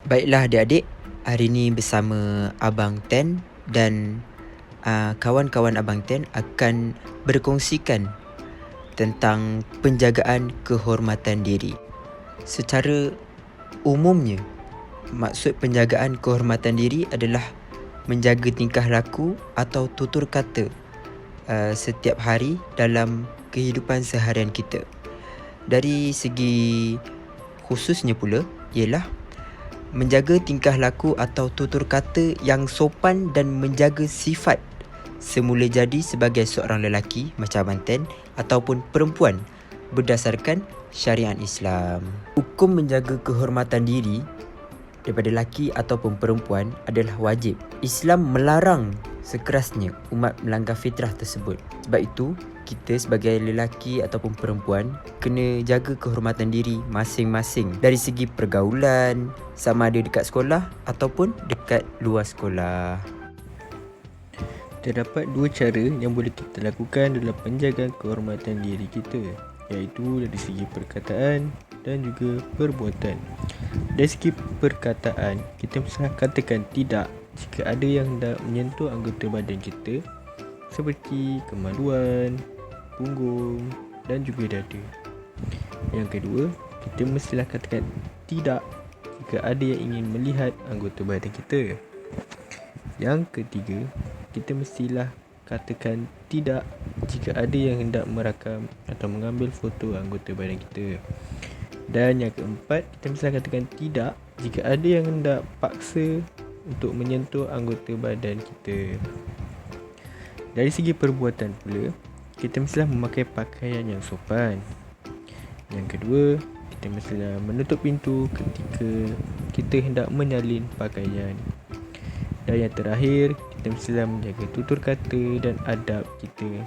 Baiklah adik-adik, hari ini bersama Abang Ten dan kawan-kawan Abang Ten akan berkongsikan tentang penjagaan kehormatan diri. Secara umumnya, maksud penjagaan kehormatan diri adalah menjaga tingkah laku atau tutur kata setiap hari dalam kehidupan seharian kita. Dari segi khususnya pula ialah menjaga tingkah laku atau tutur kata yang sopan dan menjaga sifat semula jadi sebagai seorang lelaki macam Abang Ten ataupun perempuan berdasarkan syariat Islam. Hukum menjaga kehormatan diri daripada lelaki ataupun perempuan adalah wajib. Islam melarang sekerasnya umat melanggar fitrah tersebut. Sebab itu, kita sebagai lelaki ataupun perempuan kena jaga kehormatan diri masing-masing dari segi pergaulan, sama ada dekat sekolah ataupun dekat luar sekolah. Terdapat dua cara yang boleh kita lakukan dalam penjagaan kehormatan diri kita, iaitu dari segi perkataan dan juga perbuatan. Dari segi perkataan, kita mesti katakan tidak jika ada yang hendak menyentuh anggota badan kita seperti kemaluan, punggung dan juga dada. Yang kedua, kita mestilah katakan tidak jika ada yang ingin melihat anggota badan kita. Yang ketiga, kita mestilah katakan tidak jika ada yang hendak merakam atau mengambil foto anggota badan kita. Dan yang keempat, kita mestilah katakan tidak jika ada yang hendak paksa untuk menyentuh anggota badan kita. Dari segi perbuatan pula, kita mestilah memakai pakaian yang sopan. Yang kedua, kita mestilah menutup pintu ketika kita hendak menyalin pakaian. Dan yang terakhir, kita mestilah menjaga tutur kata dan adab kita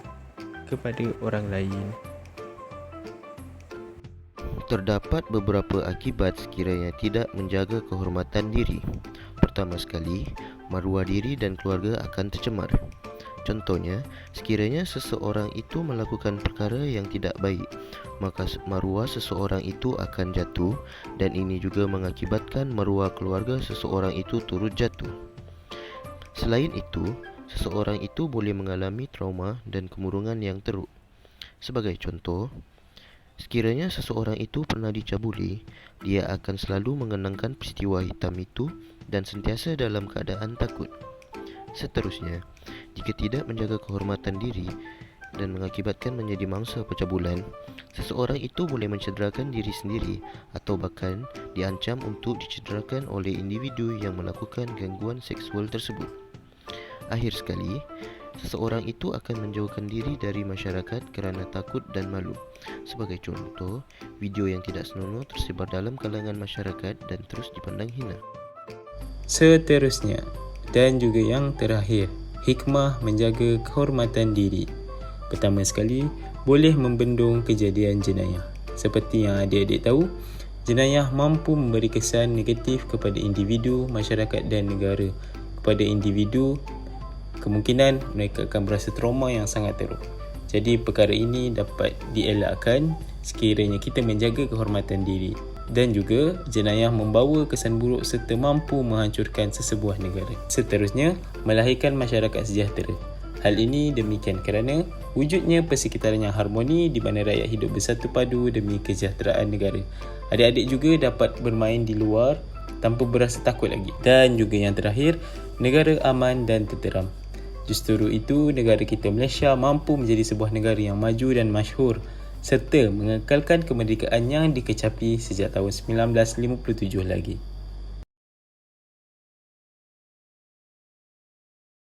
kepada orang lain. Terdapat beberapa akibat sekiranya tidak menjaga kehormatan diri. Pertama sekali, maruah diri dan keluarga akan tercemar. Contohnya, sekiranya seseorang itu melakukan perkara yang tidak baik, maka maruah seseorang itu akan jatuh dan ini juga mengakibatkan maruah keluarga seseorang itu turut jatuh. Selain itu, seseorang itu boleh mengalami trauma dan kemurungan yang teruk. Sebagai contoh, sekiranya seseorang itu pernah dicabuli, dia akan selalu mengenangkan peristiwa hitam itu dan sentiasa dalam keadaan takut. Seterusnya, jika tidak menjaga kehormatan diri dan mengakibatkan menjadi mangsa pencabulan, seseorang itu boleh mencederakan diri sendiri atau bahkan diancam untuk dicederakan oleh individu yang melakukan gangguan seksual tersebut. Akhir sekali, seseorang itu akan menjauhkan diri dari masyarakat kerana takut dan malu. Sebagai contoh, video yang tidak senonoh tersebar dalam kalangan masyarakat dan terus dipandang hina. Seterusnya, dan juga yang terakhir, hikmah menjaga kehormatan diri. Pertama sekali, boleh membendung kejadian jenayah. Seperti yang adik-adik tahu, jenayah mampu memberi kesan negatif kepada individu, masyarakat dan negara. Kepada individu, kemungkinan mereka akan berasa trauma yang sangat teruk. Jadi perkara ini dapat dielakkan sekiranya kita menjaga kehormatan diri. Dan juga jenayah membawa kesan buruk serta mampu menghancurkan sesebuah negara. Seterusnya, melahirkan masyarakat sejahtera. Hal ini demikian kerana wujudnya persekitaran yang harmoni di mana rakyat hidup bersatu padu demi kesejahteraan negara. Adik-adik juga dapat bermain di luar tanpa berasa takut lagi. Dan juga yang terakhir, negara aman dan tenteram. Justru itu, negara kita Malaysia mampu menjadi sebuah negara yang maju dan masyhur serta mengekalkan kemerdekaan yang dikecapi sejak tahun 1957 lagi.